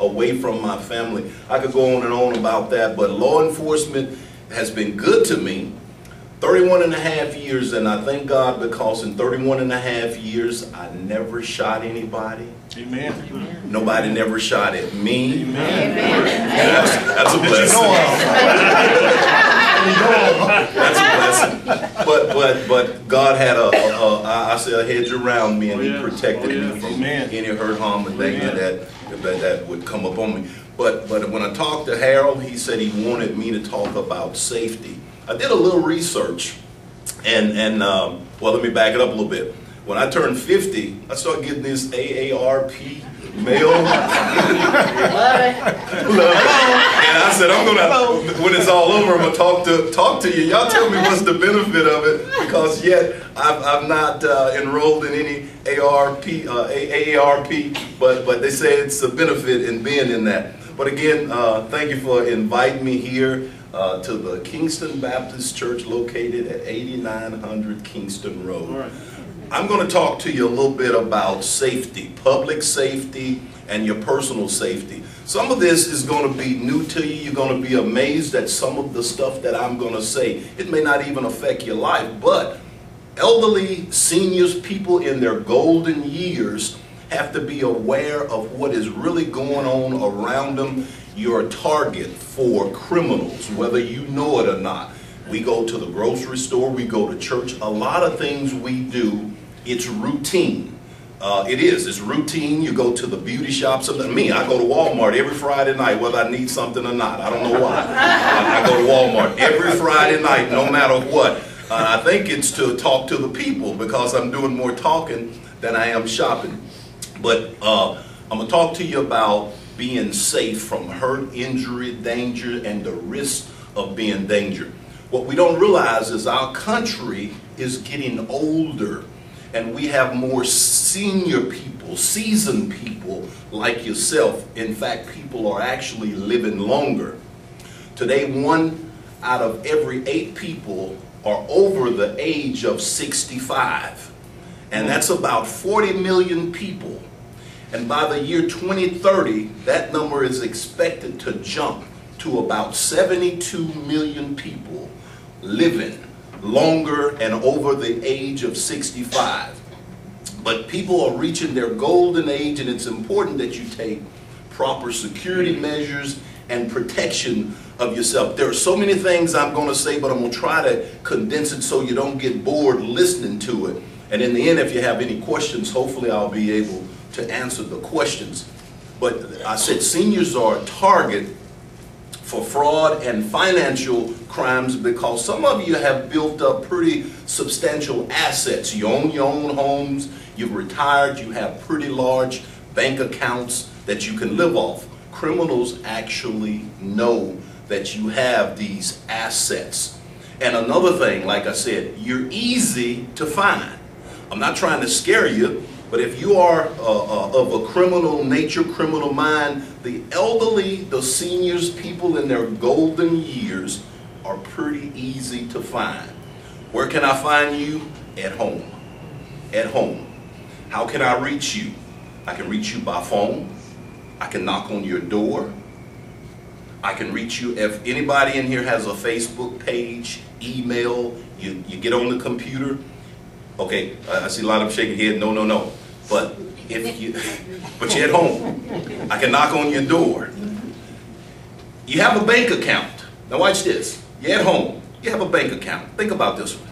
away from my family. I could go on and on about that, but law enforcement has been good to me. 31 and a half years, and I thank God because in 31 and a half years, I never shot anybody. Amen. Nobody never shot at me. Amen. That's a blessing. That's a blessing. But God had a hedge around me, and He protected me from any hurt, harm, or danger that would come upon me. But when I talked to Harold, he said he wanted me to talk about safety. I did a little research, and well, let me back it up a little bit. When I turned 50, I started getting this AARP mail. Love it. And I said, I'm gonna, when it's all over, I'm gonna talk to you. Y'all tell me what's the benefit of it, because yet I've not enrolled in any AARP, but they say it's a benefit in being in that. But again, thank you for inviting me here to the Kingston Baptist Church located at 8900 Kingston Road. Right. I'm going to talk to you a little bit about safety, public safety, and your personal safety. Some of this is going to be new to you. You're going to be amazed at some of the stuff that I'm going to say. It may not even affect your life, but elderly, seniors, people in their golden years have to be aware of what is really going on around them. You're a target for criminals, whether you know it or not. We go to the grocery store, we go to church. A lot of things we do, it's routine. It's routine. You go to the beauty shops. Me, I go to Walmart every Friday night, whether I need something or not. I don't know why. I go to Walmart every Friday night, no matter what. I think it's to talk to the people, because I'm doing more talking than I am shopping. But I'm going to talk to you about being safe from hurt, injury, danger, and the risk of being danger. What we don't realize is our country is getting older, and we have more senior people, seasoned people like yourself. In fact, people are actually living longer. Today, 1 out of every 8 people are over the age of 65. And that's about 40 million people. And by the year 2030, that number is expected to jump to about 72 million people living longer and over the age of 65. But people are reaching their golden age, and it's important that you take proper security measures and protection of yourself. There are so many things I'm going to say, but I'm going to try to condense it so you don't get bored listening to it. And in the end, if you have any questions, hopefully I'll be able to answer the questions. But I said seniors are a target for fraud and financial crimes, because some of you have built up pretty substantial assets. You own your own homes, you've retired, you have pretty large bank accounts that you can live off. Criminals actually know that you have these assets. And another thing, like I said, you're easy to find. I'm not trying to scare you, but if you are of a criminal nature, criminal mind, the elderly, the seniors, people in their golden years are pretty easy to find. Where can I find you? At home. At home. How can I reach you? I can reach you by phone. I can knock on your door. I can reach you if anybody in here has a Facebook page, email, you get on the computer. Okay, I see a lot of them shaking head, no, no, no. But if you, but you're at home. I can knock on your door. You have a bank account. Now watch this. You're at home. You have a bank account. Think about this one.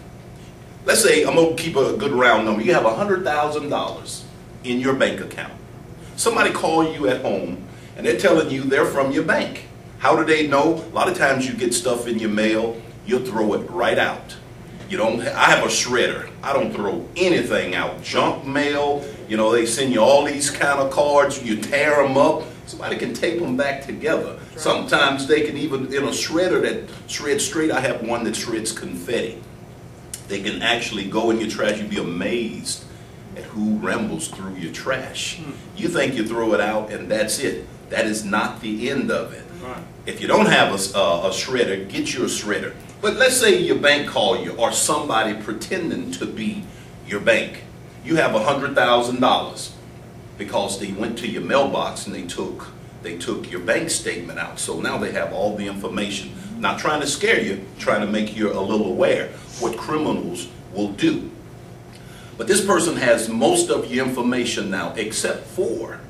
Let's say, I'm going to keep a good round number. You have $100,000 in your bank account. Somebody call you at home, and they're telling you they're from your bank. How do they know? A lot of times you get stuff in your mail, you'll throw it right out. You don't, I have a shredder. I don't throw anything out. Junk mail, you know, they send you all these kind of cards, you tear them up. Somebody can tape them back together. Sometimes they can even, in a shredder that shreds straight, I have one that shreds confetti. They can actually go in your trash. You'd be amazed at who rambles through your trash. You think you throw it out and that's it. That is not the end of it. If you don't have a shredder, get you a shredder. But let's say your bank call you, or somebody pretending to be your bank. You have $100,000 because they went to your mailbox and they took they took your bank statement out. So now they have all the information. Not trying to scare you, trying to make you a little aware what criminals will do. But this person has most of your information now except for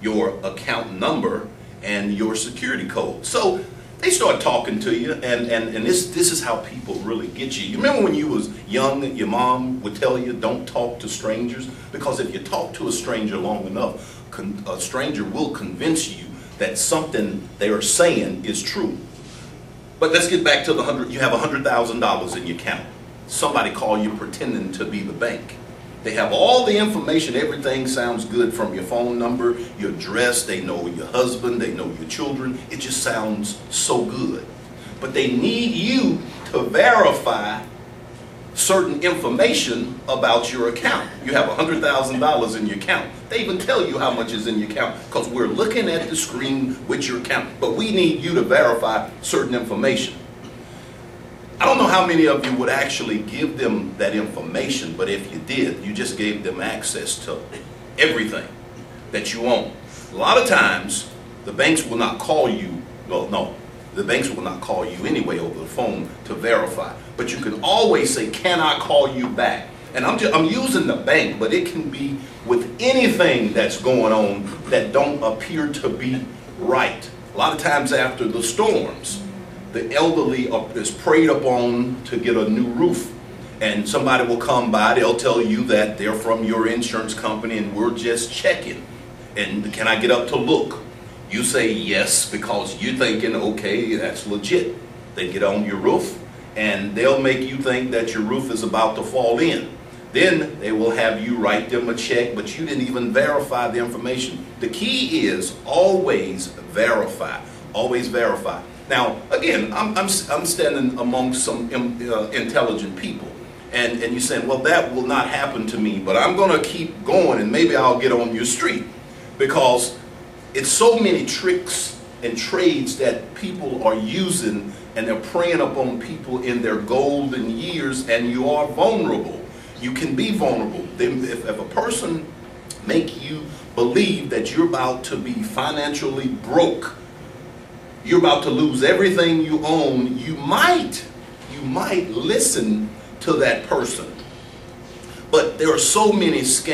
your account number and your security code. So they start talking to you, and this is how people really get you. You remember when you was young, your mom would tell you, don't talk to strangers? Because if you talk to a stranger long enough, a stranger will convince you that something they are saying is true. But let's get back to you have $100,000 in your account. Somebody call you pretending to be the bank. They have all the information, everything sounds good from your phone number, your address, they know your husband, they know your children. It just sounds so good. But they need you to verify certain information about your account. You have $100,000 in your account. They even tell you how much is in your account because we're looking at the screen with your account. But we need you to verify certain information. I don't know how many of you would actually give them that information, but if you did, you just gave them access to everything that you own. A lot of times, the banks will not call you, well, no, the banks will not call you anyway over the phone to verify. But you can always say, can I call you back? And I'm using the bank, but it can be with anything that's going on that don't appear to be right. A lot of times after the storms, the elderly is preyed upon to get a new roof, and somebody will come by, they'll tell you that they're from your insurance company and we're just checking, and can I get up to look? You say yes because you're thinking, okay, that's legit. They get on your roof and they'll make you think that your roof is about to fall in. Then they will have you write them a check, but you didn't even verify the information. The key is always verify, always verify. Now, again, I'm standing among some intelligent people, and you're saying, well, that will not happen to me, but I'm going to keep going, and maybe I'll get on your street, because it's so many tricks and trades that people are using, and they're preying upon people in their golden years, and you are vulnerable. You can be vulnerable. If a person make you believe that you're about to be financially broke, you're about to lose everything you own, you might listen to that person. But there are so many scams.